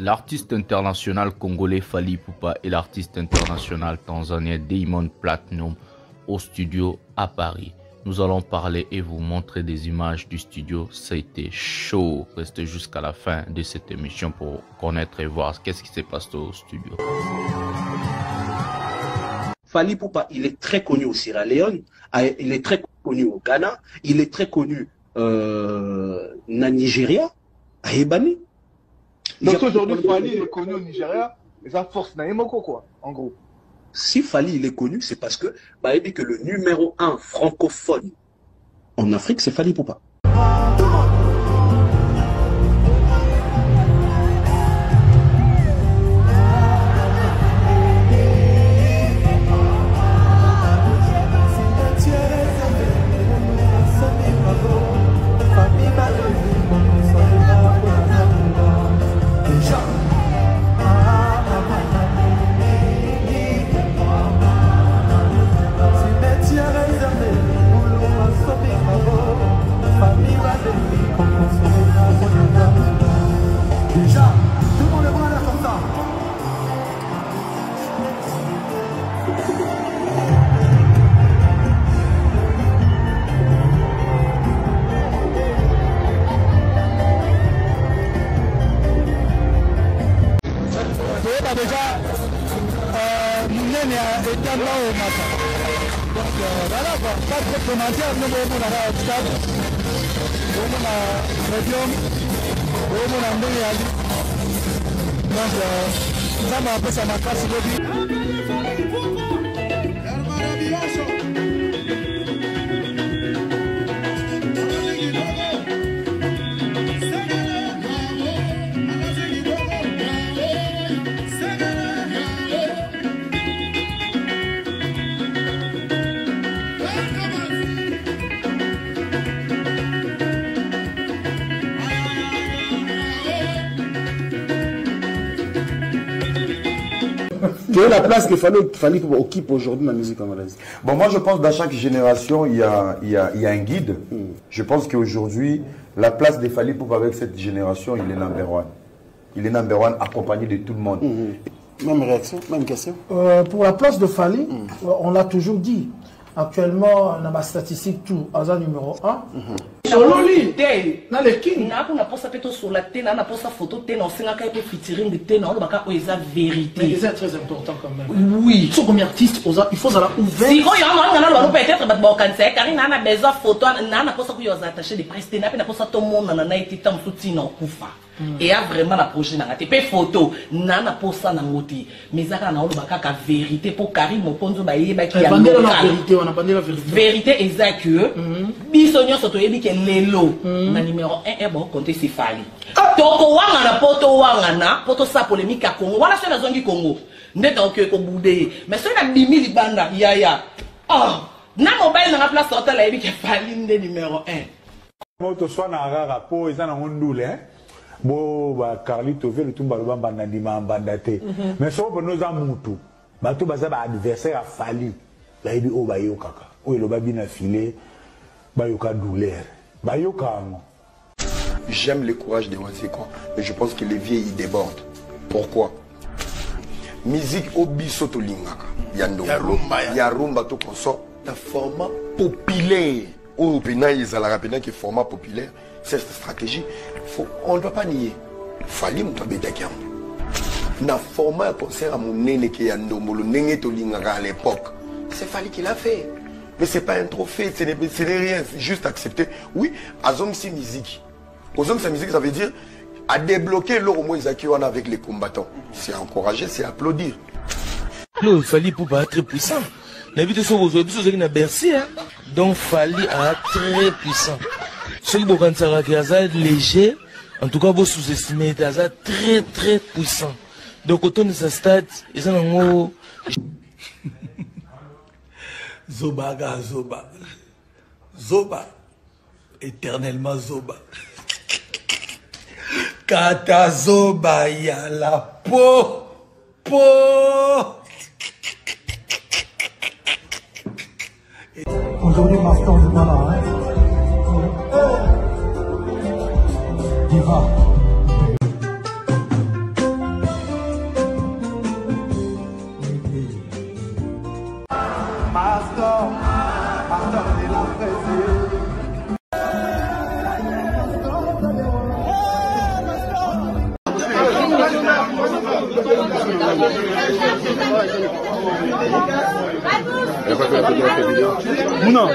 L'artiste international congolais Fally Ipupa et l'artiste international tanzanien Diamond Platnumz au studio à Paris. Nous allons parler et vous montrer des images du studio. Ça a été chaud. Restez jusqu'à la fin de cette émission pour connaître et voir qu'est-ce qui s'est passé au studio. Fally Ipupa, il est très connu au Sierra Leone, il est très connu au Ghana, il est très connu na Nigeria, à Ebani. Donc aujourd'hui, Fally est connu au Nigeria, et ça force Naïmoko quoi, en gros. Si Fally il est connu, c'est parce que il dit que le numéro 1 francophone en Afrique, c'est Fally Ipupa. Voilà, pas trop de commentaires, nous avons un stade, nous avons un médium, nous avons un médium. Donc, nous avons un peu ça m'a cassé le but. Quelle est la place que Fally Ipupa occupe aujourd'hui dans la musique congolaise? Bon, moi je pense que dans chaque génération, il y a un guide. Je pense qu'aujourd'hui, la place de Fally Ipupa avec cette génération, il est number one. Il est number one accompagné de tout le monde. Même réaction, même question. Pour la place de Fally, on l'a toujours dit. Actuellement, dans ma statistique, tout, Aza numéro 1. Sololi, dans les kings. On a posé sur la tête, on a posé photo, on a fait un featuring de tête, on a fait la vérité. Mais c'est très important quand même. Oui. Sur combien d'artistes, il faut avoir ouvert. Si on a peut-être bon cancer, car il a besoin de photos, on a posé que vous attaché des prestés, on a posé tout le monde, on a été tant soutien en koufa. Et a vraiment la prochaine nana te photo nana posa na ngoti mais zaka na oloba kaka vérité pour Karim Mokonzo ba yeba ki ya vérité on a bandé la vérité vérité exact que biso nyonso to yebi ke lelo na numéro 1 bon compter c'est Fally toko wanga na poto sa polémique à Congo wala sona zongi Congo ndeta ok ko boudé mais sona bimi libanda ya na mobile na place total yebi ke Fally ndé numéro 1 moto soit na rara po ezana ngondule hein. Bon, bah, Carlito veut le tout baloba bandima bandate. Mais ça, pour nous en moutou. Bah, tout basa adversaire a Fally. Là, il dit, oh, bah, yo kaka. Oh, il a bien affilé. Bah, yo ka douleur. Bah, yo ka. J'aime le courage de Wanzekwa, mais je pense que les vieux, ils débordent. Pourquoi? Musique au bisoto lingaka. Yarumba tout comme ça. Un format populaire. Oh, pena, ils ont la rapide qui est format populaire. Cette stratégie, on ne doit pas nier. Fally Ipupa bédakiam. Na format un concert à mon néné qui est à Ndomolo, néné Tolingara à l'époque. C'est Fally qui l'a fait. Mais ce n'est pas un trophée, ce n'est rien, c'est juste accepter. Oui, Azong si musique. Azong si musique, ça veut dire à débloquer l'euro moins avec les combattants. C'est encourager, c'est applaudir. Le Fally Ipupa très puissant. La vie de son aujourd'hui, c'est Bercy. Donc Fally a très puissant. Ceux qui sont léger, en tout cas, vous sous-estimez, c'est très très puissant. Donc, autant de sa stade, ils ont un mot. Zoba, Zoba, éternellement Zoba. Kata Zoba, ya la peau. Aujourd'hui, Master de Nana, hein. Diva. Non.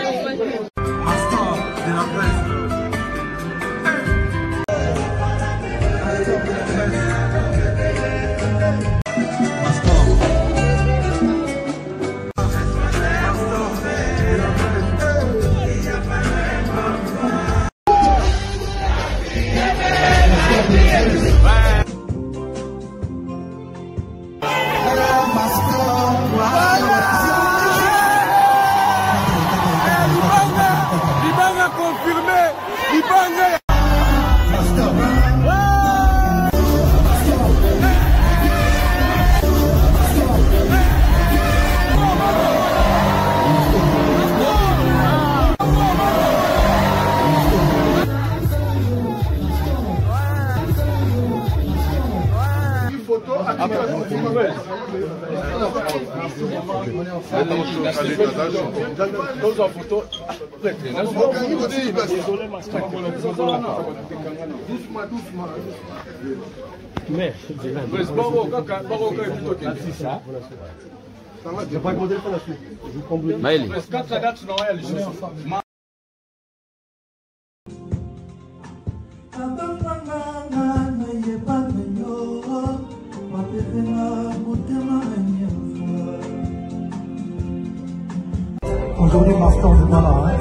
Aujourd'hui, Master de Bala, hein?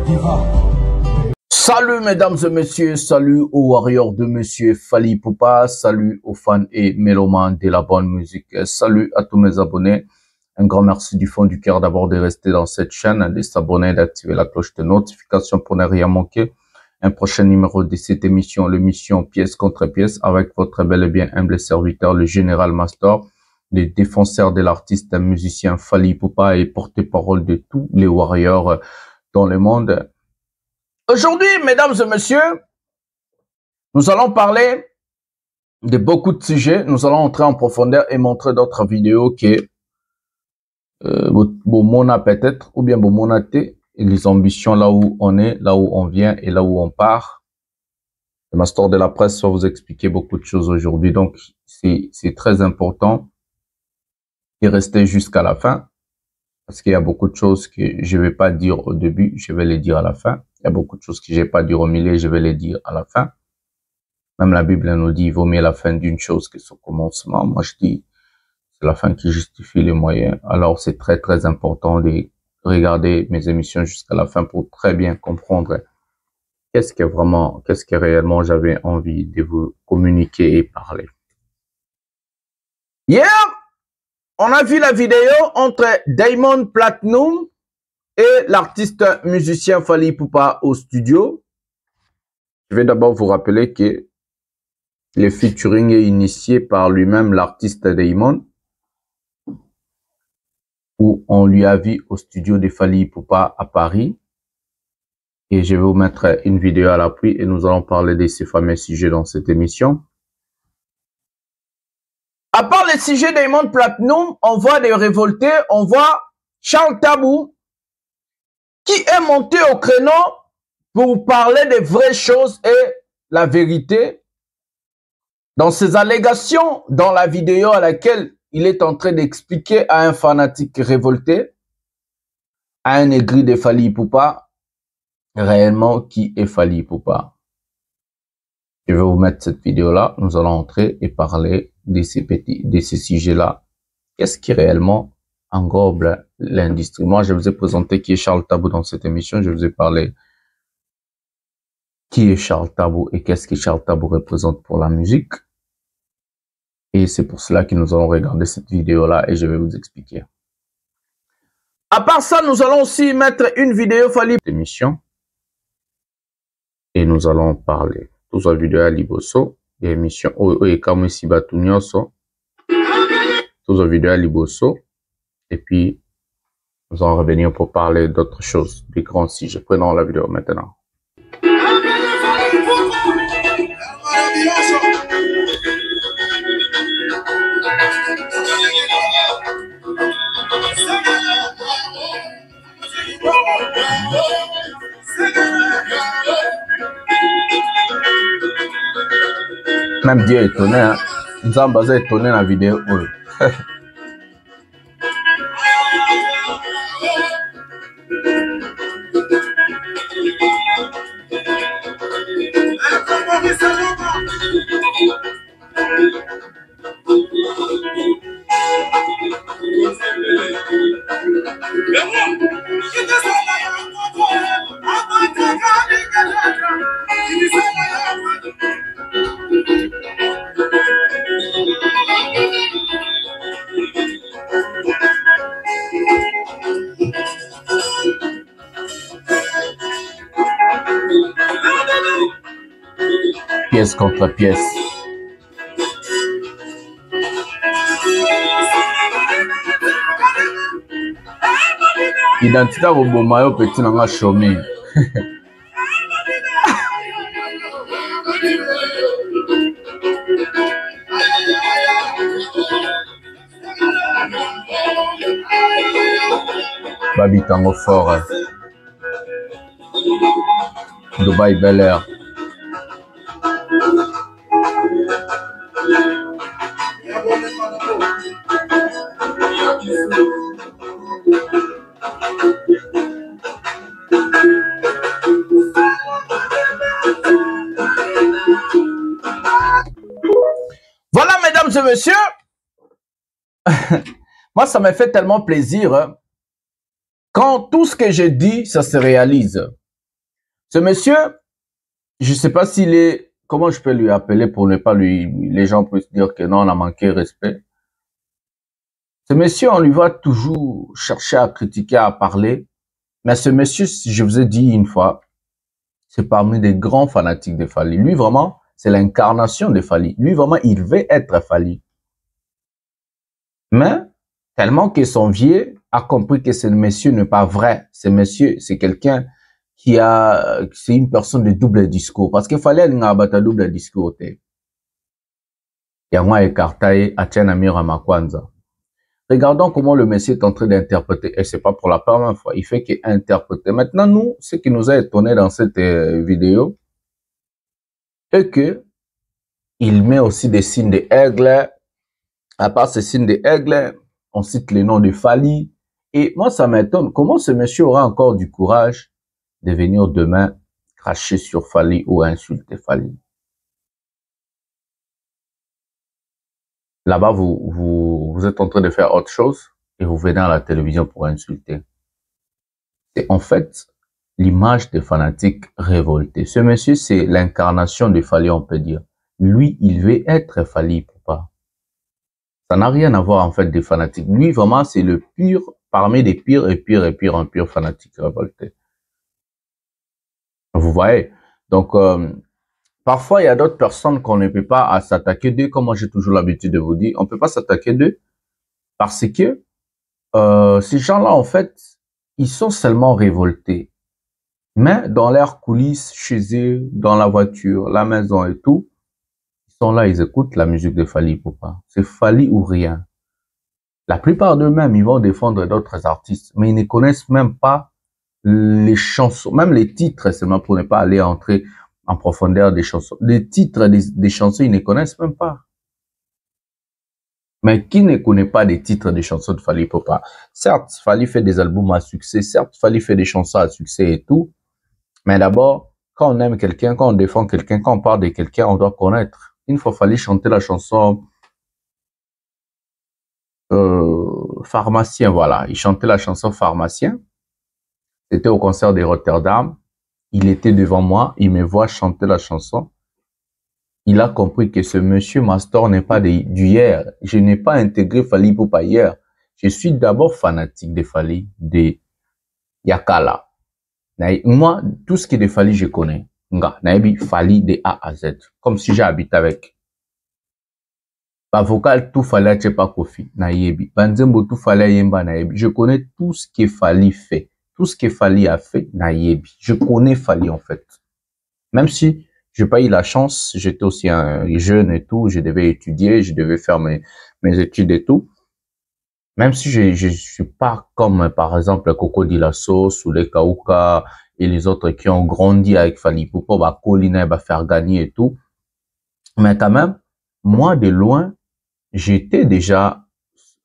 Diva. Salut mesdames et messieurs, salut aux warriors de monsieur Fally Ipupa, salut aux fans et mélomanes de la bonne musique, salut à tous mes abonnés. Un grand merci du fond du cœur d'abord de rester dans cette chaîne, de s'abonner, d'activer la cloche de notification pour ne rien manquer. Un prochain numéro de cette émission, l'émission Pièce contre Pièce, avec votre bel et bien humble serviteur, le Général Master, le défenseur de l'artiste musicien Fally Ipupa et porte-parole de tous les warriors dans le monde. Aujourd'hui, mesdames et messieurs, nous allons parler de beaucoup de sujets. Nous allons entrer en profondeur et montrer d'autres vidéos que Bomona peut-être, ou bien Bomona T, et les ambitions là où on est, là où on vient et là où on part. Le Master de la presse va vous expliquer beaucoup de choses aujourd'hui. Donc, c'est très important de rester jusqu'à la fin. Parce qu'il y a beaucoup de choses que je vais pas dire au début, je vais les dire à la fin. Il y a beaucoup de choses que je vais pas dire au milieu, je vais les dire à la fin. Même la Bible nous dit, il vaut mieux la fin d'une chose que son commencement. Moi, je dis, c'est la fin qui justifie les moyens. Alors, c'est très, très important de regarder mes émissions jusqu'à la fin pour très bien comprendre qu'est-ce que réellement j'avais envie de vous communiquer et parler. Hier, on a vu la vidéo entre Diamond Platnumz et l'artiste musicien Fally Ipupa au studio. Je vais d'abord vous rappeler que le featuring est initié par lui-même, l'artiste Diamond, où on lui a vu au studio de Fally Ipupa à Paris. Et je vais vous mettre une vidéo à l'appui et nous allons parler de ces fameux sujets dans cette émission. À part les sujets Diamond Platnumz, on voit des révoltés, on voit Charles Tabou qui est monté au créneau pour parler des vraies choses et la vérité. Dans ses allégations, dans la vidéo à laquelle il est en train d'expliquer à un fanatique révolté, à un aigri de Fally Ipupa, réellement qui est Fally Ipupa. Je vais vous mettre cette vidéo-là. Nous allons entrer et parler de ces sujets-là. Qu'est-ce qui réellement englobe l'industrie? Moi, je vous ai présenté qui est Charles Tabou dans cette émission. Je vous ai parlé qui est Charles Tabou et qu'est-ce que Charles Tabou représente pour la musique. Et c'est pour cela que nous allons regarder cette vidéo-là et je vais vous expliquer. À part ça, nous allons aussi mettre une vidéo Fally d'émission. Et nous allons parler. Tout ça vidéo à Liboso. Et émission. Et comme ici, Batunyoso. Tout ça vidéo à Liboso. Et puis, nous allons revenir pour parler d'autres choses, des grands sujets. Prenons la vidéo maintenant. Même Dieu est étonné, hein. Nzamba est étonné dans la vidéo. Pièce contre pièce. Identité au Bomayo petit nanga chômé. Babi Tango Fort. Dubaï Bel Air. Voilà, mesdames et messieurs. Moi, ça m'a fait tellement plaisir. Hein. Quand tout ce que j'ai dit, ça se réalise. Ce monsieur, je ne sais pas s'il est... Comment je peux lui appeler pour ne pas lui... Les gens peuvent dire que non, on a manqué respect. Ce monsieur, on lui va toujours chercher à critiquer, à parler. Mais ce monsieur, je vous ai dit une fois, c'est parmi des grands fanatiques de Fally. Lui, vraiment, c'est l'incarnation de Fally. Lui, vraiment, il veut être Fally. Mais, tellement que son vieux a compris que ce monsieur n'est pas vrai. Ce monsieur, c'est quelqu'un qui a... C'est une personne de double discours. Parce qu'il fallait un double discours. Il y a un écarté à Tchanamir Amakwanza. Regardons comment le monsieur est en train d'interpréter. Et c'est pas pour la première fois. Il fait qu'interpréter. Maintenant, nous, ce qui nous a étonné dans cette vidéo, est que il met aussi des signes d'aigle. À part ces signes d'aigle, on cite les noms de Fally. Et moi, ça m'étonne. Comment ce monsieur aura encore du courage de venir demain cracher sur Fally ou insulter Fally? Là-bas, vous êtes en train de faire autre chose et vous venez à la télévision pour insulter. C'est en fait l'image des fanatiques révoltés. Ce monsieur, c'est l'incarnation de Fally, on peut dire. Lui, il veut être Fally Ipupa. Ça n'a rien à voir en fait des fanatiques. Lui, vraiment, c'est le pur, parmi les pires et pire un pur fanatique révolté. Vous voyez? Donc, parfois, il y a d'autres personnes qu'on ne peut pas s'attaquer d'eux, comme moi j'ai toujours l'habitude de vous dire. On ne peut pas s'attaquer d'eux parce que ces gens-là, en fait, ils sont seulement révoltés. Mais dans leurs coulisses, chez eux, dans la voiture, la maison et tout, ils sont là, ils écoutent la musique de Fally Ipupa. C'est Fally ou rien. La plupart d'eux-mêmes, ils vont défendre d'autres artistes, mais ils ne connaissent même pas les chansons, même les titres, seulement pour ne pas aller entrer en profondeur des chansons. Les titres des chansons, ils ne connaissent même pas. Mais qui ne connaît pas des titres des chansons de Fally Ipupa? Certes, Fally fait des albums à succès, certes, Fally fait des chansons à succès et tout. Mais d'abord, quand on aime quelqu'un, quand on défend quelqu'un, quand on parle de quelqu'un, on doit connaître. Une fois, Fally chanter la chanson Pharmacien, voilà. Il chantait la chanson Pharmacien. C'était au concert de Rotterdam. Il était devant moi, il me voit chanter la chanson. Il a compris que ce monsieur Mastor n'est pas d'hier. Je n'ai pas intégré Fally Ipupa hier. Je suis d'abord fanatique de Fally, de Yakala. Moi, tout ce qui est de Fally, je connais. Naïbi Fally de A à Z. Comme si j'habite avec. Ba vocal tout Fally à pas Kofi. Naïbi. Banzembo tout Fally à Yemba Naïbi. Je connais tout ce que Fally fait. Tout ce que Fally a fait, Naïbi. Je connais Fally en fait. Même si j'ai pas eu la chance, j'étais aussi un jeune et tout, je devais étudier, je devais faire mes études et tout. Même si je suis pas comme par exemple Coco Dilasso, Soulé Kauka et les autres qui ont grandi avec Fally Ipupa, Colina, faire gagner et tout. Mais quand même, moi, de loin, j'étais déjà,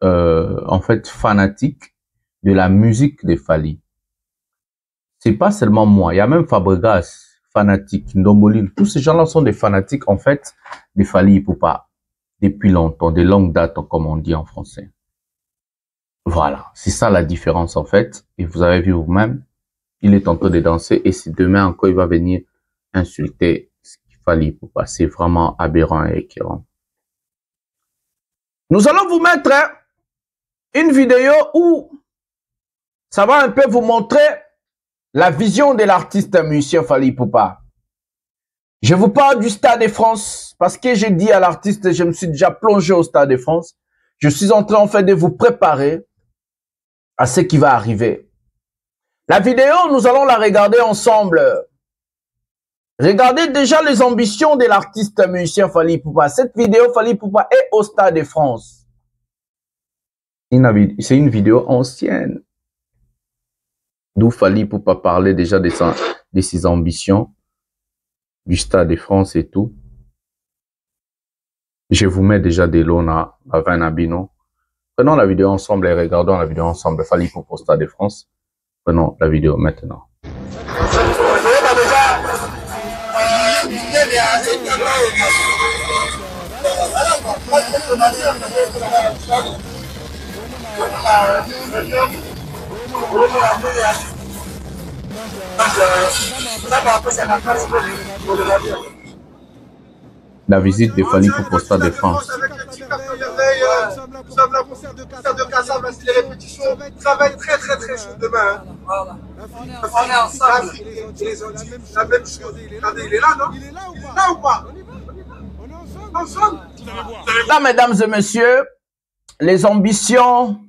en fait, fanatique de la musique de Fally. C'est pas seulement moi, il y a même Fabregas, fanatique, Ndomboline, tous ces gens-là sont des fanatiques, en fait, de Fally Ipupa, depuis longtemps, de longue date, comme on dit en français. Voilà, c'est ça la différence, en fait, et vous avez vu vous-même, il est en train de danser, et si demain encore, il va venir insulter Fally Ipupa, c'est vraiment aberrant et écœurant. Nous allons vous mettre une vidéo où ça va un peu vous montrer la vision de l'artiste musicien Fally Ipupa. Je vous parle du Stade de France parce que j'ai dit à l'artiste, je me suis déjà plongé au Stade de France. Je suis en train en fait de vous préparer à ce qui va arriver. La vidéo, nous allons la regarder ensemble. Regardez déjà les ambitions de l'artiste musicien Fally Ipupa. Cette vidéo, Fally Ipupa est au Stade de France. C'est une vidéo ancienne. D'où Fally Ipupa parler déjà de ses ambitions, du Stade de France et tout. Je vous mets déjà des lots à 20 Nabino. Prenons la vidéo ensemble et regardons la vidéo ensemble. Fally Ipupa au Stade de France. Prenons la vidéo maintenant. La visite de Fally Ipupa au Stade de France. Nous sommes là pour faire de Casa, c'est les répétitions. Ça va être très chaud demain. On est ensemble. La même chose. Regardez, il est là, non? Il est là ou pas? Ensemble. Là, mesdames et messieurs, les ambitions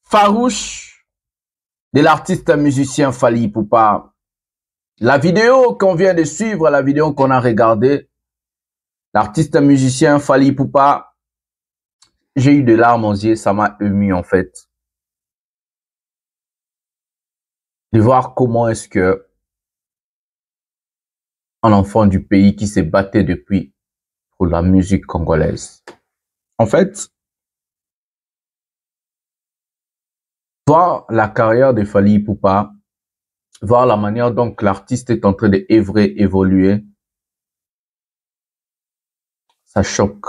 farouches de l'artiste musicien Fally Ipupa. La vidéo qu'on vient de suivre, la vidéo qu'on a regardée, l'artiste musicien Fally Ipupa, j'ai eu des larmes aux yeux, ça m'a ému en fait. De voir comment est-ce que un enfant du pays qui s'est battu depuis pour la musique congolaise. En fait, voir la carrière de Fally Ipupa, voir la manière dont l'artiste est en train d'œuvrer, évoluer, ça choque.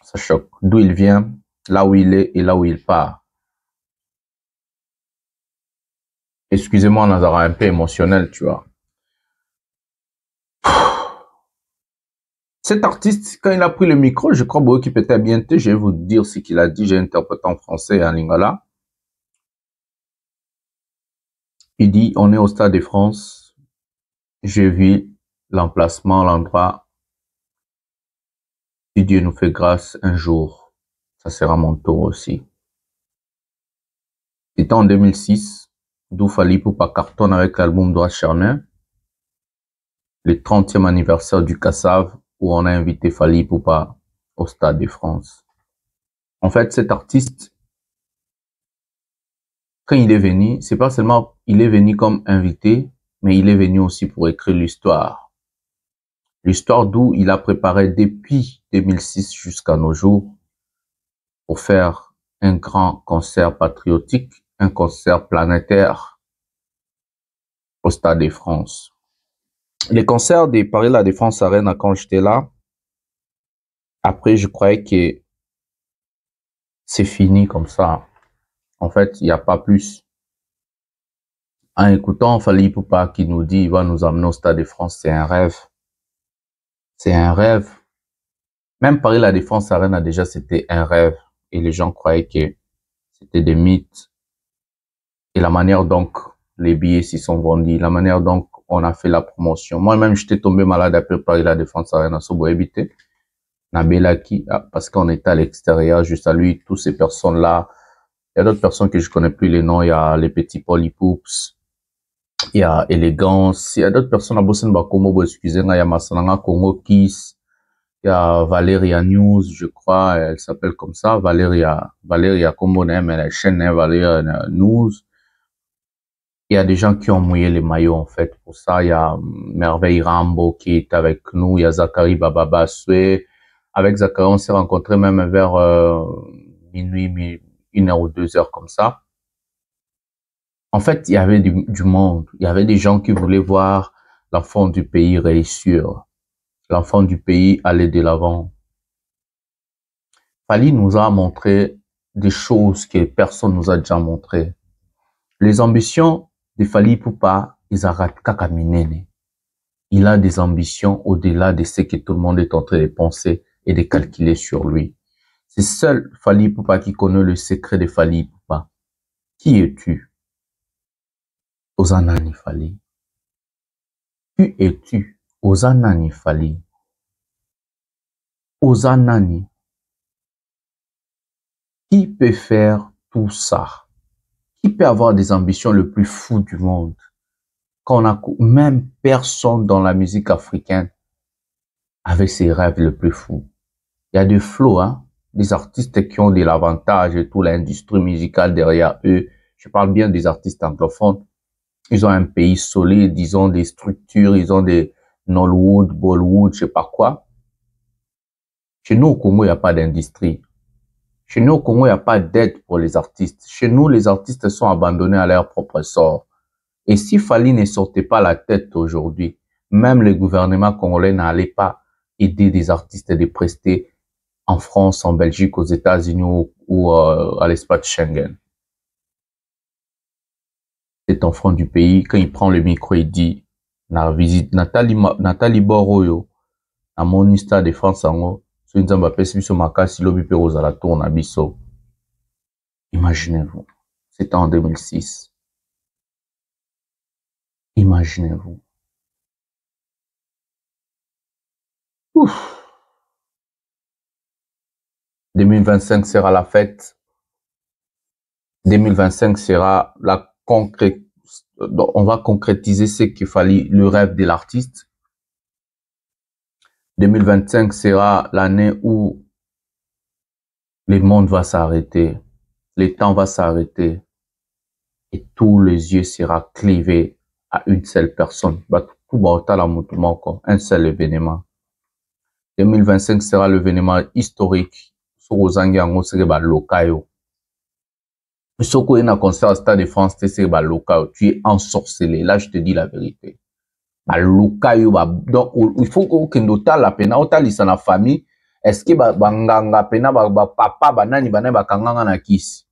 Ça choque. D'où il vient, là où il est et là où il part. Excusez-moi, Nazara, un peu émotionnel, tu vois. Cet artiste, quand il a pris le micro, je crois qu'il peut-être bien, je vais vous dire ce qu'il a dit, j'ai interprété en français et en lingala. Il dit, on est au Stade de France, j'ai vu l'emplacement, l'endroit. Si Dieu nous fait grâce un jour, ça sera mon tour aussi. C'était en 2006, d'où Fally Ipupa cartonne avec l'album Droit Charnel, le 30e anniversaire du Kassav, où on a invité Fally Ipupa au Stade de France. En fait, cet artiste, quand il est venu, c'est pas seulement il est venu comme invité, mais il est venu aussi pour écrire l'histoire. L'histoire d'où il a préparé depuis 2006 jusqu'à nos jours pour faire un grand concert patriotique, un concert planétaire au Stade de France. Les concerts de Paris La Défense Arena, quand j'étais là, après je croyais que c'est fini comme ça. En fait, il n'y a pas plus. En écoutant Fally Ipupa qui nous dit qu'il va nous amener au Stade de France, c'est un rêve. C'est un rêve. Même Paris La Défense Arena, déjà, c'était un rêve. Et les gens croyaient que c'était des mythes. Et la manière donc les billets s'y sont vendus, la manière donc on a fait la promotion. Moi-même, j'étais tombé malade après Paris La Défense Arena, Sobo évité. Nabelaki, parce qu'on était à l'extérieur, juste à lui, toutes ces personnes-là. Il y a d'autres personnes que je connais plus les noms. Il y a les petits Polypoops. Il y a Élégance. Il y a d'autres personnes à Bossen Bakomo, excusez-moi. Il y a Masananga Congo Kiss. Il y a Valéria News, je crois. Elle s'appelle comme ça. Valéria Combo, mais la chaîne, Valéria News. Il y a des gens qui ont mouillé les maillots, en fait. Pour ça, il y a Merveille Rambo qui est avec nous. Il y a Zachary Bababa Soué. Avec Zachary, on s'est rencontrés même vers minuit, 1h ou 2h comme ça. En fait, il y avait du monde. Il y avait des gens qui voulaient voir l'enfant du pays réussir. L'enfant du pays aller de l'avant. Fally nous a montré des choses que personne nous a déjà montré. Les ambitions de Fally Ipupa, ils arrêtent kakaminene. Il a des ambitions au-delà de ce que tout le monde est en train de penser et de calculer sur lui. C'est seul Fally Ipupa qui connaît le secret de Fally Ipupa. Qui es-tu? Ozanani Fally. Qui es-tu? Ozanani Fally. Ozanani. Qui peut faire tout ça? Qui peut avoir des ambitions le plus fou du monde? Quand on a même personne dans la musique africaine avec ses rêves le plus fous. Il y a des flots, hein, des artistes qui ont de l'avantage et toute l'industrie musicale derrière eux. Je parle bien des artistes anglophones. Ils ont un pays solide, ils ont des structures, ils ont des Nollywood, Bollywood, je sais pas quoi. Chez nous au Congo, il n'y a pas d'industrie. Chez nous au Congo, il n'y a pas d'aide pour les artistes. Chez nous, les artistes sont abandonnés à leur propre sort. Et si Fally ne sortait pas la tête aujourd'hui, même le gouvernement congolais n'allait pas aider des artistes de prester en France, en Belgique, aux États-Unis ou à l'espace Schengen. Cet enfant du pays, quand il prend le micro, il dit, na visite Nathalie Boroyo, à mon Stade de France, imaginez-vous, c'était en 2006. Imaginez-vous. Ouf. 2025 sera la fête. 2025 sera la concrète. On va concrétiser ce qu'il fallait, le rêve de l'artiste. 2025 sera l'année où le monde va s'arrêter, le temps va s'arrêter et tous les yeux seront clivés à une seule personne. Un seul événement. 2025 sera l'événement historique. Tu es ensorcelé. Là, je te dis la vérité. Donc, il faut que nous la pena otalisa na famille. Est-ce que banganga pena papa banani bakanganga na kisi?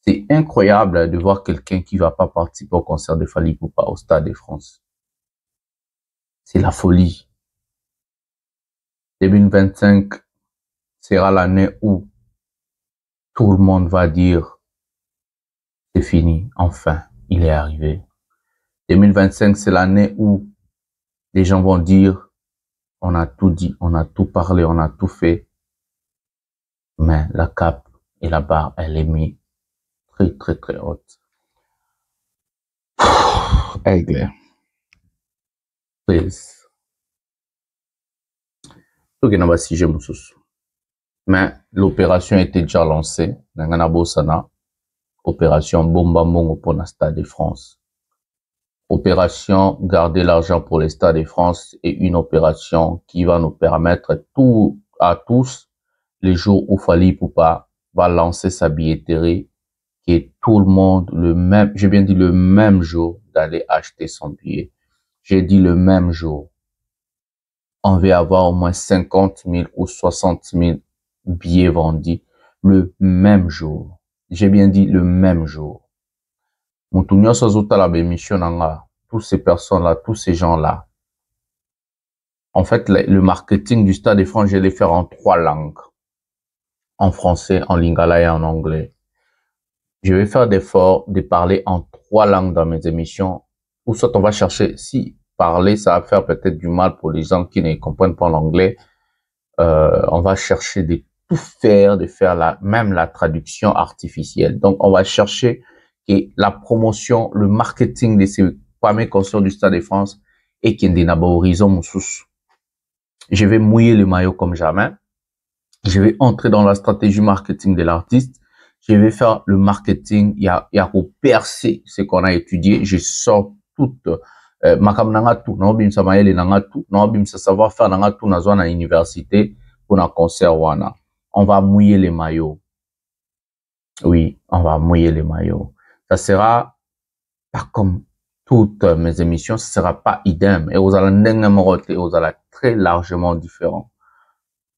C'est incroyable de voir quelqu'un qui va pas participer au concert de Fally Ipupa au Stade de France. C'est la folie. 2025 sera l'année où tout le monde va dire c'est fini, enfin, il est arrivé. 2025, c'est l'année où les gens vont dire on a tout dit, on a tout parlé, on a tout fait. Mais la cape et la barre, elle est mise très, très, très haute. Aigle. Please. Mais l'opération était déjà lancée. Opération Bomba Mongo pour le Stade de France. Opération garder l'argent pour les Stades de France est une opération qui va nous permettre à tous les jours où Fally Ipupa va lancer sa billetterie, que tout le monde j'ai bien dit le même jour d'aller acheter son billet. J'ai dit le même jour. On va avoir au moins 50 000 ou 60 000 billets vendus le même jour. J'ai bien dit le même jour. Tous ces personnes-là, tous ces gens-là. En fait, le marketing du Stade de France, je vais le faire en 3 langues. En français, en lingala et en anglais. Je vais faire d'efforts de parler en 3 langues dans mes émissions. Ou soit on va chercher, si parler, ça va faire peut-être du mal pour les gens qui ne comprennent pas l'anglais. On va chercher de tout faire, de faire même la traduction artificielle. Donc, on va chercher que la promotion, le marketing de ces premiers concerts du Stade de France et qu'il y ait un horizon moussous. Je vais mouiller le maillot comme jamais. Je vais entrer dans la stratégie marketing de l'artiste. Je vais faire le marketing. Il y a pour percer ce qu'on a étudié. Je sors toute makam nanga tout. Naobim sa maele nanga tout. Naobim sa savoir faire nanga tout na zone à université pour na concert wana. On va mouiller les maillots. Oui, on va mouiller les maillots. Ça sera pas comme toutes mes émissions, ça sera pas idem. Et vous allez très largement différent.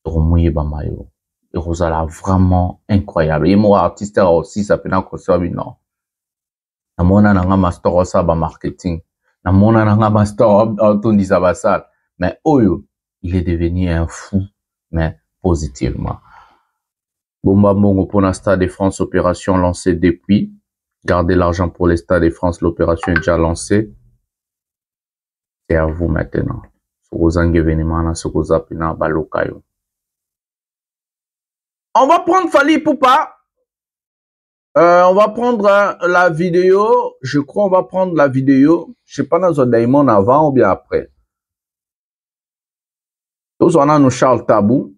Pour mouiller les maillots. Et vous allez vraiment incroyable. Et moi, artiste aussi, ça peut être concert, non. Na mona nanga master osa ba marketing. Na mona nanga master auto disabasal. Mais Oyo, il est devenu un fou, mais positivement. Bomba Mongo pour la Stade de France, opération lancée depuis. Gardez l'argent pour les Stades de France, l'opération est déjà lancée. C'est à vous maintenant. On va prendre Fally Ipupa. On va prendre la vidéo. Je crois on va prendre la vidéo. Je sais pas dans un diamond avant ou bien après. Tous on a nos Charles Tabou.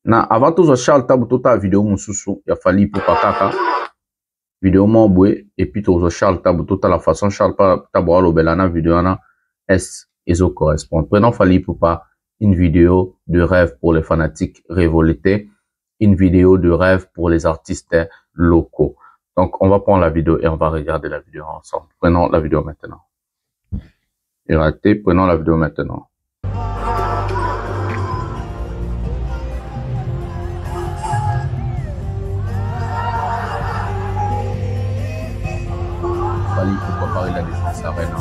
Na avant tous Charles Tabou toute la vidéo mususu ya Fally Ipupa kaka. Vidéo mobwe et puis tous Charles Tabou toute la façon Charles Tabou alo belana vidéo na est ezo correspond. Prenons Fally Ipupa, une vidéo de rêve pour les fanatiques révoltés, une vidéo de rêve pour les artistes locaux. Donc on va prendre la vidéo et on va regarder la vidéo ensemble. Prenons la vidéo maintenant. Et raté, prenons la vidéo maintenant. Fally Ipupa parler la défense arena.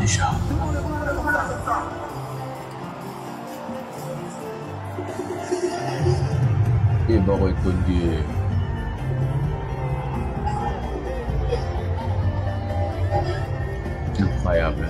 Déjà. Et bon, reconduire. Incroyable.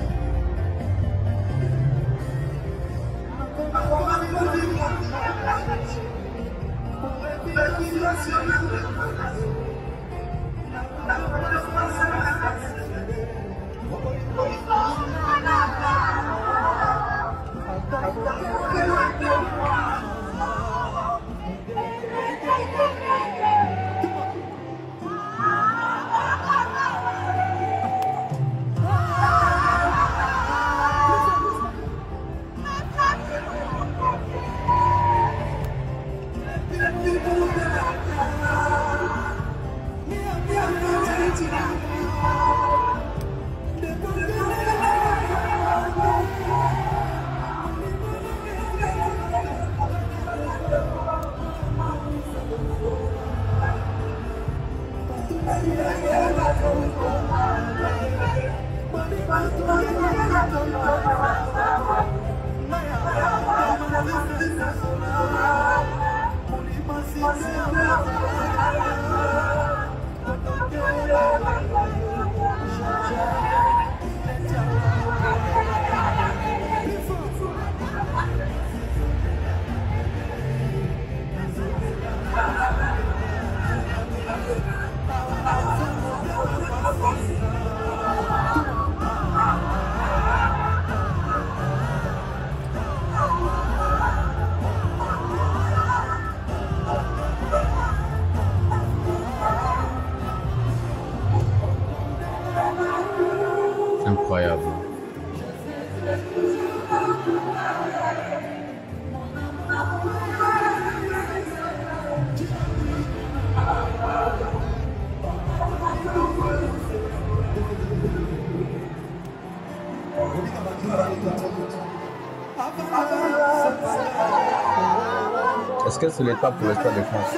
Incroyable. Est-ce que c'est l'étape pour le Stade de France?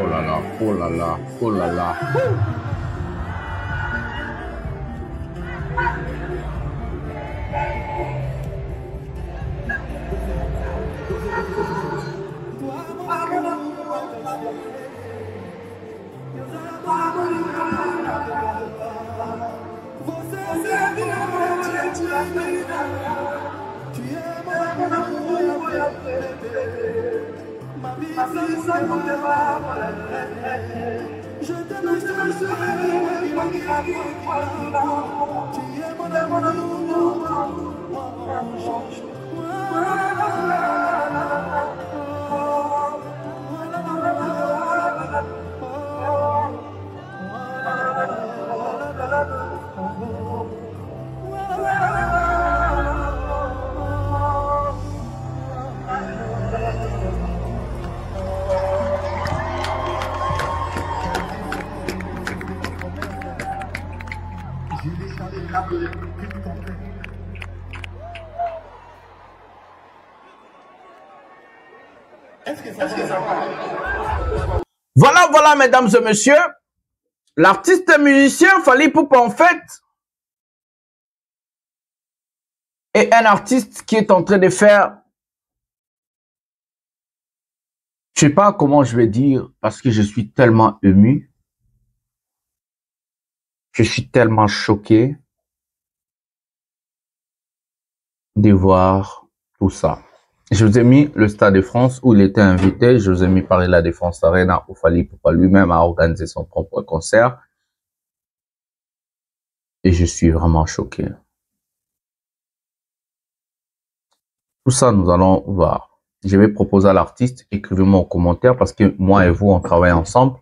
Oh là là, oh là là, oh là là. Voilà, voilà, mesdames et messieurs, l'artiste musicien Fally Ipupa, en fait, est un artiste qui est en train de faire, je sais pas comment je vais dire, parce que je suis tellement ému, je suis tellement choqué de voir tout ça. Je vous ai mis le Stade de France où il était invité. Je vous ai mis Paris La Défense Arena où Fally Ipupa lui-même a organisé son propre concert. Et je suis vraiment choqué. Tout ça, nous allons voir. Je vais proposer à l'artiste, écrivez-moi en commentaire parce que moi et vous, on travaille ensemble.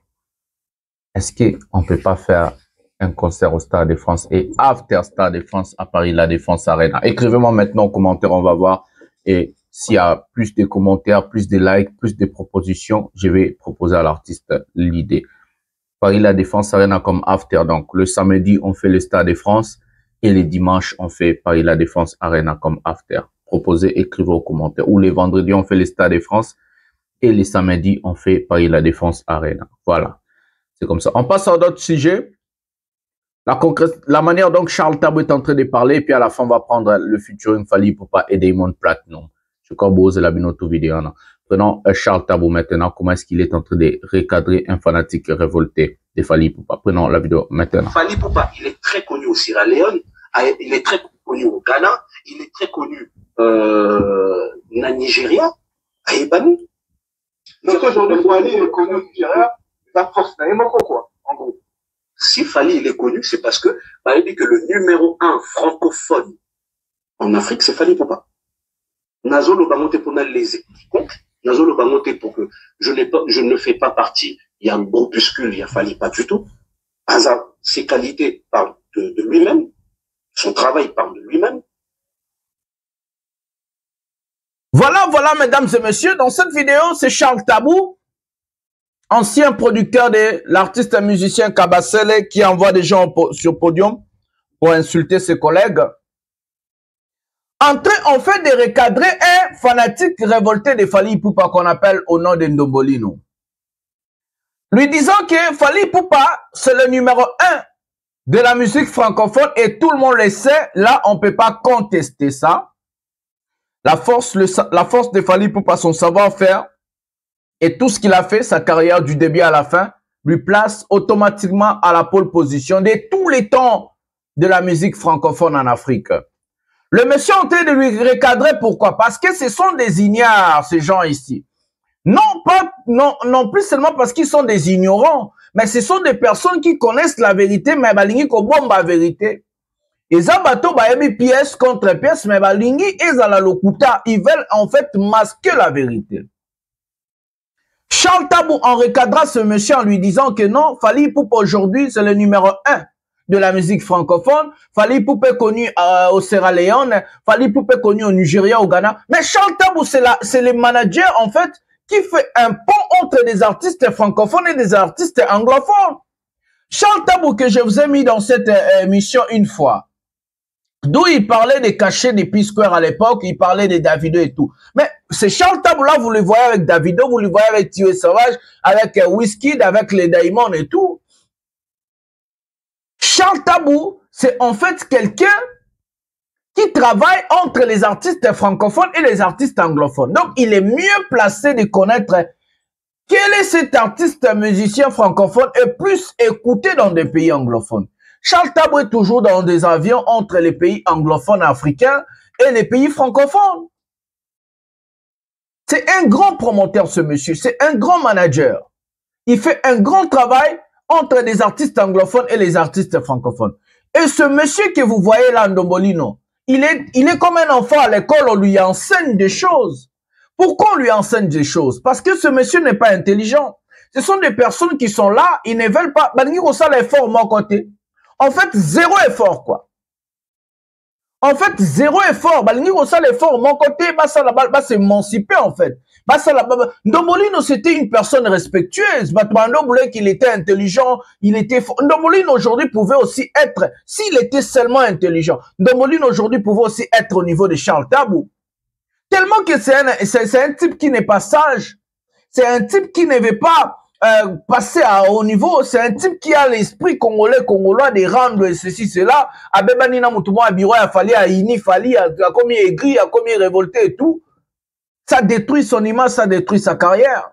Est-ce qu'on ne peut pas faire un concert au Stade de France et after Stade de France à Paris La Défense Arena? Écrivez-moi maintenant en commentaire, on va voir. Et s'il y a plus de commentaires, plus de likes, plus de propositions, je vais proposer à l'artiste l'idée. Paris La Défense Arena comme after. Donc, le samedi, on fait le Stade de France et les dimanches, on fait Paris La Défense Arena comme after. Proposez, écrivez aux commentaires. Ou les vendredis, on fait le Stade de France et les samedis, on fait Paris La Défense Arena. Voilà. C'est comme ça. On passe à d'autres sujets. La manière dont Charles Tabout est en train de parler, et puis à la fin, on va prendre le featuring Fally Ipupa et Diamond Platnumz. Je crois que vous avez la autre vidéo. Prenons Charles Tabout maintenant. Comment est-ce qu'il est en train de recadrer un fanatique révolté de Fally Ipupa? Prenons la vidéo maintenant. Fally Ipupa, il est très connu au Sierra Leone, il est très connu au Ghana, il est très connu au Nigeria, à Ebani. Donc aujourd'hui, Fally est connu au Nigeria, la force n'a quoi, en gros. Si Fally il est connu, c'est parce que il dit que le numéro 1 francophone en Afrique, c'est Fally Ipupa. Nazolo Bamote pour les écouter. Nazolo Bamote pour que je ne fais pas partie. Il y a un groupuscule, il y a Fally pas du tout. Hasard, ses qualités parlent de lui-même. Son travail parle de lui-même. Voilà, voilà, mesdames et messieurs. Dans cette vidéo, c'est Charles Tabout, ancien producteur de l'artiste musicien Kabasele, qui envoie des gens sur podium pour insulter ses collègues. En fait de recadrer un fanatique révolté de Fally Ipupa qu'on appelle au nom de Ndombolino. Lui disant que Fally Ipupa, c'est le numéro 1 de la musique francophone et tout le monde le sait. Là, on ne peut pas contester ça. La force de Fally Ipupa, son savoir-faire et tout ce qu'il a fait, sa carrière du début à la fin, lui place automatiquement à la pole position de tous les temps de la musique francophone en Afrique. Le monsieur est en train de lui recadrer, pourquoi? Parce que ce sont des ignares, ces gens ici. Non plus seulement parce qu'ils sont des ignorants, mais ce sont des personnes qui connaissent la vérité, mais balingi ko bomba vérité. Ils ont pièce contre pièce, mais balingi ils ont la lokuta. Ils veulent en fait masquer la vérité. Charles Tabout en recadrant ce monsieur en lui disant que non, Fally Ipupa aujourd'hui c'est le numéro 1 de la musique francophone. Fally Ipupa est connu au Sierra Leone, Fally Ipupa est connu au Nigeria, au Ghana. Mais Charles Tabout c'est le manager en fait qui fait un pont entre des artistes francophones et des artistes anglophones. Charles Tabout que je vous ai mis dans cette émission une fois, d'où il parlait des cachets des P-Square à l'époque, il parlait des Davido et tout. Mais c'est Charles Tabou là, vous le voyez avec Davido, vous le voyez avec Tio Sauvage, avec Wizkid, avec les Diamonds et tout. Charles Tabou, c'est en fait quelqu'un qui travaille entre les artistes francophones et les artistes anglophones. Donc, il est mieux placé de connaître quel est cet artiste musicien francophone et plus écouté dans des pays anglophones. Charles Tabou est toujours dans des avions entre les pays anglophones africains et les pays francophones. C'est un grand promoteur, ce monsieur. C'est un grand manager. Il fait un grand travail entre les artistes anglophones et les artistes francophones. Et ce monsieur que vous voyez là, Ndombolino, il est comme un enfant à l'école, on lui enseigne des choses. Pourquoi on lui enseigne des choses? Parce que ce monsieur n'est pas intelligent. Ce sont des personnes qui sont là, ils ne veulent pas. L'effort, mon côté. En fait, zéro effort, quoi. En fait, zéro effort. L'effort, mon côté, c'est émancipé, en fait. Ndombolino, c'était une personne respectueuse. Batmando voulait qu'il était intelligent, il était fort. Ndombolino aujourd'hui pouvait aussi être, s'il était seulement intelligent, Ndombolino aujourd'hui pouvait aussi être au niveau de Charles Tabou. Tellement que c'est un type qui n'est pas sage. C'est un type qui ne veut pas passer à haut niveau. C'est un type qui a l'esprit congolais de rendre ceci, cela. À Bebanina Moutouma, à Biro, à Fali, à Ini, Fali, à combien aigri, à combien révolté et tout. Ça détruit son image, ça détruit sa carrière.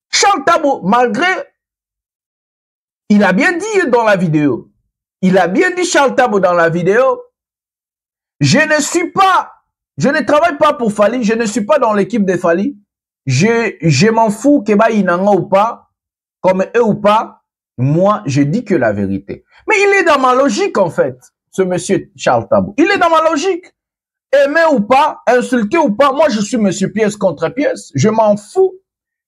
Charles Tabou, malgré, il a bien dit dans la vidéo, il a bien dit Charles Tabou dans la vidéo, je ne travaille pas pour Fali, je ne suis pas dans l'équipe de Fali, je m'en fous que Inanga ou pas, comme eux ou pas, moi je dis que la vérité. Mais il est dans ma logique en fait, ce monsieur Charles Tabou, il est dans ma logique. Aimer ou pas, insulter ou pas, moi je suis monsieur pièce contre pièce. Je m'en fous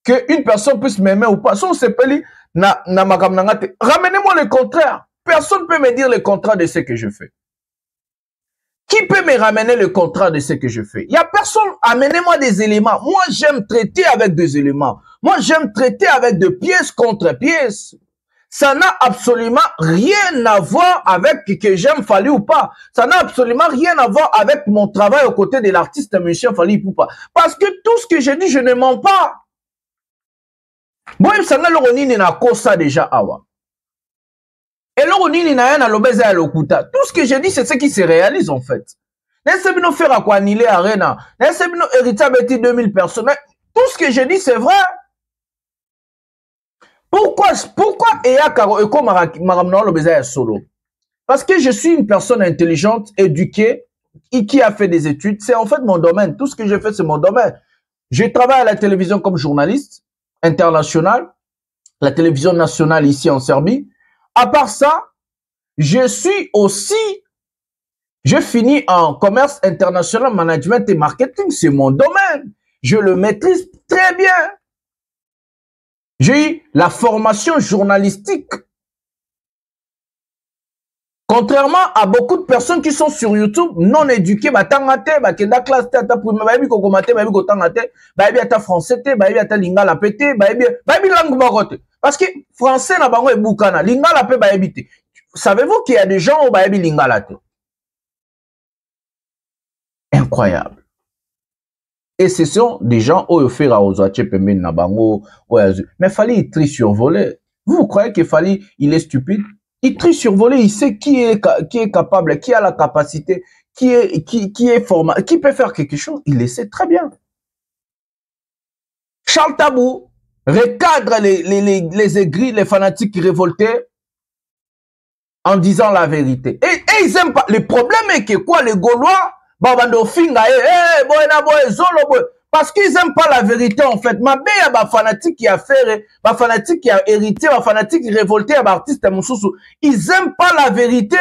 qu'une personne puisse m'aimer ou pas. Ramenez-moi le contraire. Personne ne peut me dire le contraire de ce que je fais. Qui peut me ramener le contraire de ce que je fais? Il n'y a personne. Amenez-moi des éléments. Moi j'aime traiter avec des éléments. Moi j'aime traiter avec de pièces contre pièces. Ça n'a absolument rien à voir avec que j'aime Fali ou pas. Ça n'a absolument rien à voir avec mon travail aux côtés de l'artiste monsieur Fali ou pas. Parce que tout ce que je dis, je ne mens pas. Moi, ça n'a l'oronine n'a pas ça déjà awa. Et l'oronine n'a rien à l'obéza à l'okuta. Tout ce que je dis, c'est ce qui se réalise en fait. N'est-ce pas faire à quoi Nile Arena? N'est-ce pas hériter avec 2000 personnes? Tout ce que je dis, c'est vrai. Pourquoi solo? Parce que je suis une personne intelligente, éduquée, et qui a fait des études. C'est en fait mon domaine. Tout ce que je fais, c'est mon domaine. Je travaille à la télévision comme journaliste international, la télévision nationale ici en Serbie. À part ça, je finis en commerce international, management et marketing. C'est mon domaine. Je le maîtrise très bien. J'ai eu la formation journalistique. Contrairement à beaucoup de personnes qui sont sur YouTube, non éduquées, parce que français n'a pas boukana, lingala pe ba ebite. Savez-vous qu'il y a des gens au baebi lingala te? Incroyable. Et ce sont des gens au faire aux Pembe Nabango. Mais Fali est très survolé. Vous croyez que Fali, il est stupide? Il est très survolé, il sait qui est capable, qui a la capacité, qui est formé, qui peut faire quelque chose. Il le sait très bien. Charles Tabou recadre les aigris, les fanatiques révoltés en disant la vérité. Et ils aiment pas. Le problème est que quoi, les Gaulois, parce qu'ils aiment pas la vérité en fait. Ma belle, ma fanatique qui a fait, ma fanatique qui a hérité, ma fanatique qui révolté, ma artiste Moussoussou. Ils aiment pas la vérité.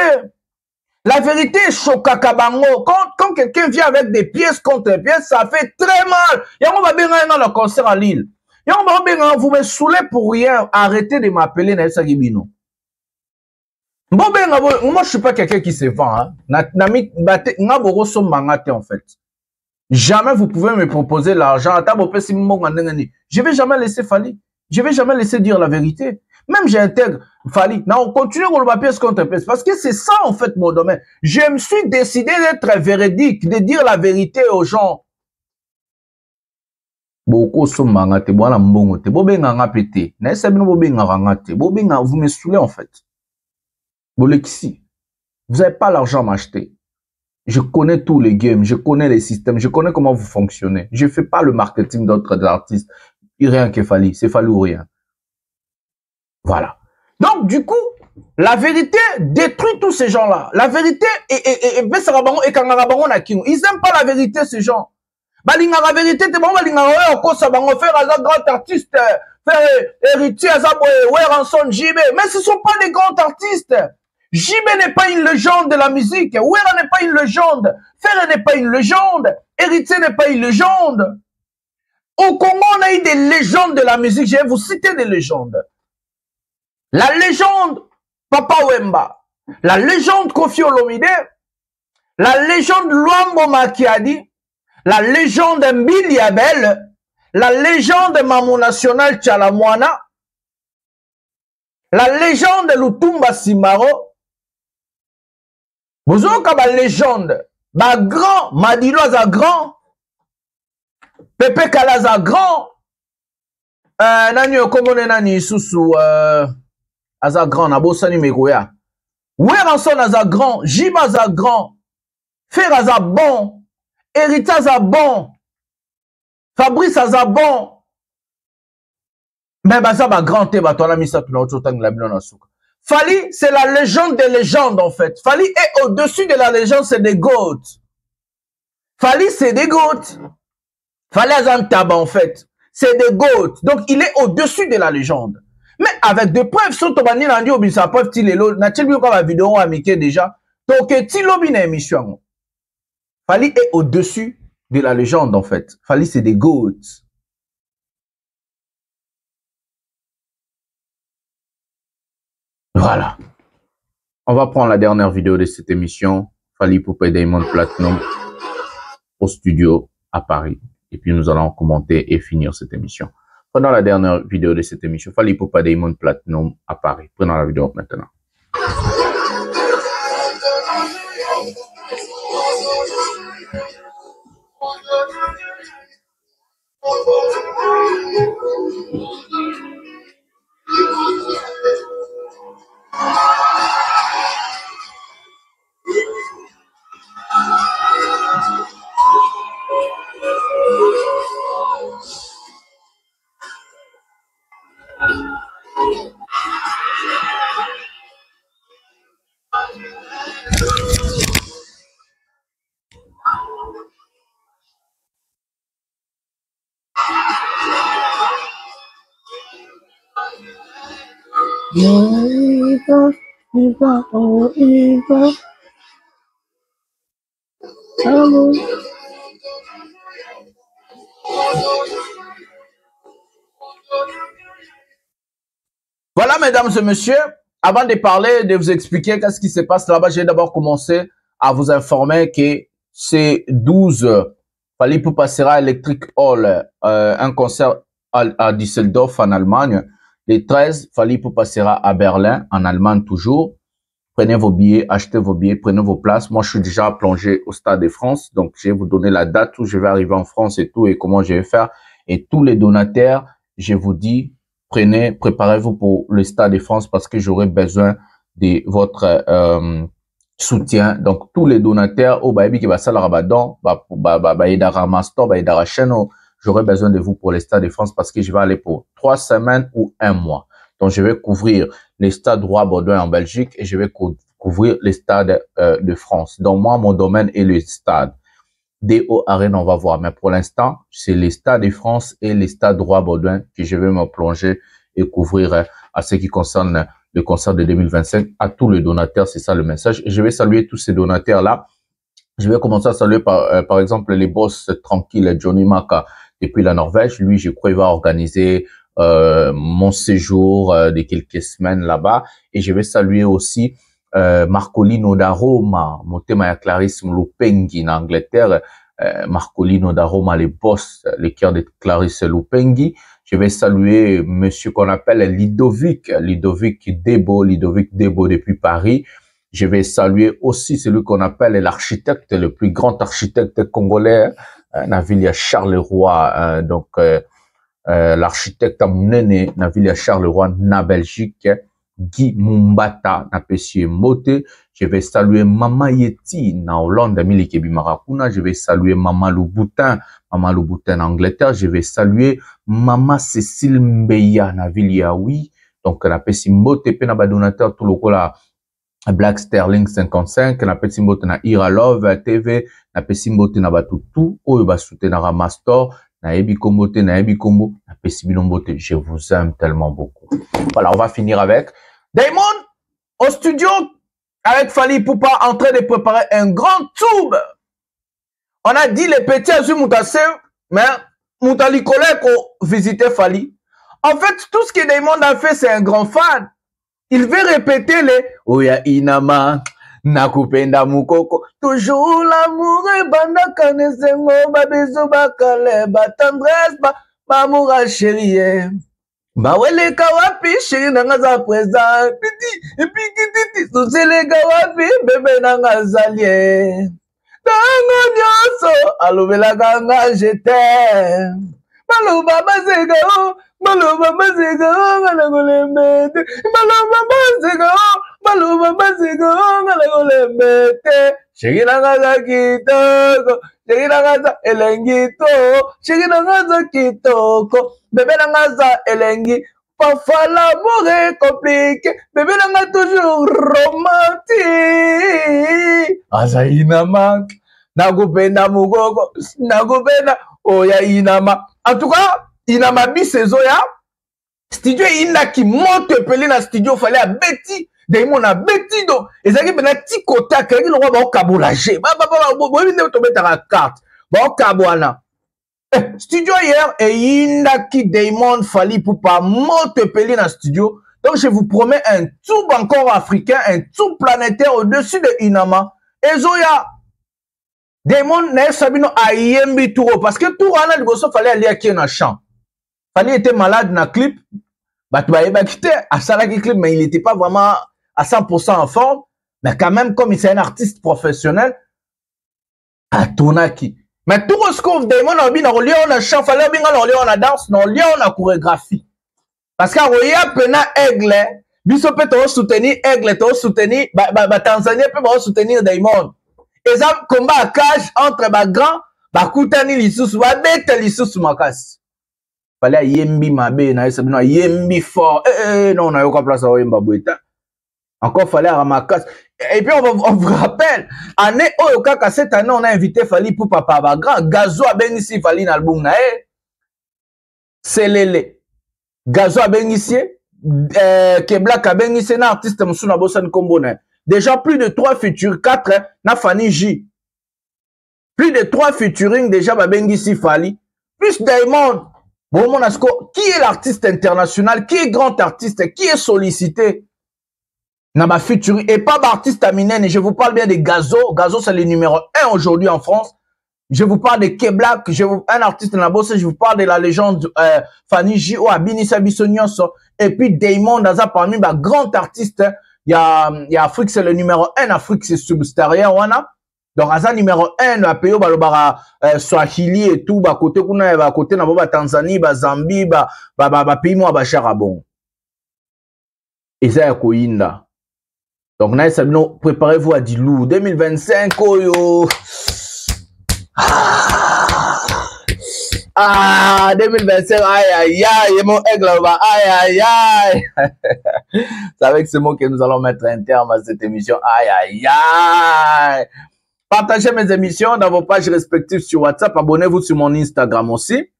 La vérité est chokakabango. Quand quelqu'un vient avec des pièces contre pièces, ça fait très mal. Yango va bien dans le concert à Lille. Yango va bien, vous me saoulez pour rien. Arrêtez de m'appeler Naïssa Gibino. Moi, je suis pas quelqu'un qui se vend. Hein. En fait. Jamais vous pouvez me proposer l'argent. Je vais jamais laisser Fali. Je vais jamais laisser dire la vérité. Même j'intègre Fali. Non, on continue pour le pièce contre pièce. Parce que c'est ça, en fait, mon domaine. Je me suis décidé d'être véridique, de dire la vérité aux gens. Boko somanga te, boana mbongo te, bobenga nga pété. Na esabino bobenga nga te, bobenga, vous me saoulez en fait. Bolexi, vous n'avez pas l'argent à m'acheter. Je connais tous les games, je connais les systèmes, je connais comment vous fonctionnez. Je fais pas le marketing d'autres artistes. Rien que Fali, c'est Fali ou rien. Voilà. Donc, du coup, la vérité détruit tous ces gens-là. La vérité ils n'aiment pas la vérité, ces gens. Balinga la vérité, c'est bon, balinga faire un grand artiste, faire héritier, Ranson, JB. Mais ce ne sont pas des grands artistes. JB n'est pas une légende de la musique. Wera n'est pas une légende. Ferre n'est pas une légende. Héritier n'est pas une légende. Au Congo, on a eu des légendes de la musique. Je vais vous citer des légendes. La légende Papa Wemba. La légende Kofi Olomide. La légende Luambo Makiadi. La légende Mbili Abel. La légende Mamou National Tchalamwana. La légende Lutumba Simaro. Vous avez la légende. Ba grand. Madilo a grand. Pepe Kalaza grand. Nani Okomone Nani Susu. Aza grand. Nabosa numéro ya. Weranson aza grand. Jiba aza grand. Fer aza bon. Hérita aza bon. Fabrice aza bon. Mais baza ba grand te batona misa tuna ototang la bilona souka. Fali, c'est la légende des légendes, en fait. Fali est au-dessus de la légende, c'est des goats. Fali, c'est des goats. Fali Azam Taba, en fait. C'est des goats. Donc, il est au-dessus de la légende. Mais avec des preuves, surtout, Bani Nandi Obisa, preuve, Tilelo, n'a-t-il vu comme la vidéo amicale déjà? Donc, Tilobi n'a émission. Fali est au-dessus de la légende, en fait. Fali, c'est des goats. Voilà. On va prendre la dernière vidéo de cette émission. Fally Ipupa et Diamond Platnumz au studio à Paris. Et puis nous allons commenter et finir cette émission. Prenons la dernière vidéo de cette émission. Fally Ipupa et Diamond Platnumz à Paris. Prenons la vidéo maintenant. Voilà, mesdames et messieurs, avant de parler, de vous expliquer qu'est-ce qui se passe là-bas, j'ai d'abord commencé à vous informer que c'est 12 Fally Ipupa sera Electric Hall, un concert à Düsseldorf en Allemagne. Les 13, Fally Ipupa sera à Berlin, en Allemagne toujours. Prenez vos billets, achetez vos billets, prenez vos places. Moi, je suis déjà plongé au Stade de France, donc je vais vous donner la date où je vais arriver en France et tout, et comment je vais faire. Et tous les donataires, je vous dis, préparez-vous pour le Stade de France parce que j'aurai besoin de votre soutien. Donc, tous les donataires, au Baïbi qui va s'aller rabadon, Baïdara Master, Baïdara Cheno, j'aurai besoin de vous pour le Stade de France parce que je vais aller pour 3 semaines ou 1 mois. Donc, je vais couvrir les stades Roi Baudouin en Belgique et je vais couvrir les stades de France. Donc, moi, mon domaine est le stade. DO Arena, on va voir. Mais pour l'instant, c'est les stades de France et les stades Roi Baudouin que je vais me plonger et couvrir à ce qui concerne le concert de 2025. À tous les donateurs, c'est ça le message. Et je vais saluer tous ces donateurs-là. Je vais commencer à saluer par exemple les boss tranquilles, Johnny Maka depuis la Norvège. Lui, je crois, il va organiser mon séjour de quelques semaines là-bas. Et je vais saluer aussi Marcolino da Roma, Motema Clarisse Lupengi en Angleterre. Marcolino da Roma, les boss, les cœurs de Clarisse Lupengi. Je vais saluer monsieur qu'on appelle Ludovic Debo depuis Paris. Je vais saluer aussi celui qu'on appelle l'architecte, le plus grand architecte congolais, Navilia Charleroi, l'architecte Amounene, Navilia Charleroi, na Belgique, Guy Mumbata, na Pessie Mote. Je vais saluer Mama Yeti, na Hollande, Milikebi Marakuna. Je vais saluer Mama Louboutin en Angleterre. Je vais saluer Mama Cécile Mbeya, na Viliaoui. Donc, na Pessie Mote, pena ba donateur tout le cola. Black Sterling 55, na Pessie Mote na Ira Love TV, na Pessie Mote na Batutu, Oyo Basute na Ramastor, na Ebi Kombote, na Ebi Kombo, na Pessie Bilombote. Je vous aime tellement beaucoup. Voilà, on va finir avec Diamond au studio avec Fally Ipupa en train de préparer un grand tube. On a dit les petits Azu Moutassé, mais Moutali collègue ont visité Fally. En fait, tout ce que Diamond a fait, c'est un grand fan. Il veut répéter les Oya Inama, Nakupenda Mukoko. Toujours l'amour et banda kanesengo, babezo bakale, ba tendresse, ba mamoura chérie. Ba wele kawapi, chérie nanga za présent. Piti, et puis kititi, susele kawapi, bébé nanga zalie. Tango nyoso, alubela kanga je t'aime. Maluba bazega o, maluba bazega o, ngalagolemete. Maluba bazega o, ngalagolemete. Shegi nanga kitoko, shegi nanga elengito, shegi nanga kitoko, bébé nanga elengi. Parfois l'amour est compliqué, bébé nanga toujours romantique. Aza inama, nakupenda mugoko, nakupenda oya inama. En tout cas, inama bisezoya, studio inda ki monte pelé na studio fallait à Betty, Diamond a Betty do, ezaki bena ti kota kaki lo ba okabolaje. Ba ne to mettre la carte. Ba okabwana. Studio hier et inda ki Diamond Fally Ipupa monte pelé na studio. Donc je vous promets un tube encore africain, un tube planétaire au-dessus de Inama. Ezoya Diamond n'a sabino a yembi touro parce que tout rana liboso fallait aller à qui na chant. Fally était malade na clip. Bah tu vas quitter à salaki clip mais il n'était pas vraiment à 100% en forme, mais quand même comme il est un artiste professionnel à tonaki. Mais tout ce qu'on Diamond a bien on a chant fallait bien on a danse, non on a chorégraphie. Parce qu'à Roya pena aigle, biso peut te soutenir aigle, te soutenir ba Tanzanie peut soutenir Diamond. Et ça, combat à cage entre ma grand, ba koutani lisusu, ba bete lisusu makas. Fallait yembi mabe, na sabino yembi fort. Non, on a eu quoi place à yemba boita. Encore fallait à makas. Et puis on vous rappelle, année Oyokaka cette année on a invité Fally Ipupa ba grand, Gazo a ben ici Fally na album na c'est lele. Gazo a ben ici, Keblak a ben ici na artiste musuna bosan kombona. Déjà plus de 3 featuring, 4, na Fanny J. Plus de 3 featuring, déjà, Babengisi Fally. Plus Diamond. Bon, mon asko, qui est l'artiste international? Qui est grand artiste? Qui est sollicité? Na ba featuring. Et pas l'artiste Aminen. Je vous parle bien de Gazo. Gazo, c'est le numéro 1 aujourd'hui en France. Je vous parle de Keblak. Un artiste na bosse. Je vous parle de la légende Fanny J. Ou Abinisa Bissonioso. Et puis Diamond, dans parmi les grands artistes. Il y a Afrique, c'est le numéro 1. Afrique, c'est subsaharienne, wana. Donc, Aza numéro 1, la pays, balobara, Swahili et tout, ba côté, kuna, ba côté, na boba Tanzanie, ba Zambie, ba pays, moi, ba Charabon. Et ça, y'a koinda. Donc, na, préparez-vous à Dilou. 2025, oyo. 2025, aïe, mon aigle, aïe. C'est avec ce mot que nous allons mettre un terme à cette émission, aïe. Partagez mes émissions dans vos pages respectives sur WhatsApp, abonnez-vous sur mon Instagram aussi.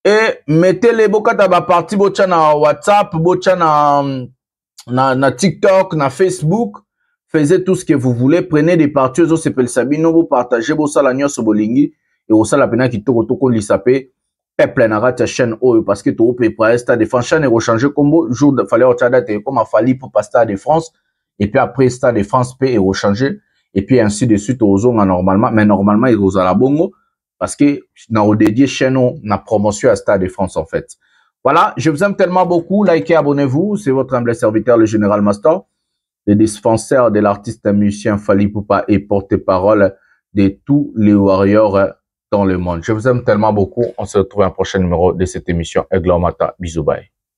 Et mettez les bokata ba parti bocha na WhatsApp, bocha na TikTok, na Facebook. Faites tout ce que vous voulez, prenez des parties, vous s'appelle Sabino, vous partagez, vous salagnos sur Bolingi. Et au sein de la peine qui toko l'isapé, peuple n'a raté chaîne oyo parce que tout peut pas Stade de France chaîne et rechanger combo jour de fallait au date comme a fallu pour pas Stade de France et puis après Stade de France peut et rechanger et puis ainsi de suite aux zones normalement mais normalement ils aux à la bongo parce que n'a dédié chaîne na promotion à Stade de France en fait. Voilà, je vous aime tellement beaucoup, likez, abonnez-vous, c'est votre humble serviteur le Général Master. le dispensaire de l'artiste musicien Fally Ipupa et porte-parole de tous les warriors dans le monde. Je vous aime tellement beaucoup. On se retrouve à un prochain numéro de cette émission Aigle au Matin. Bisous, bye.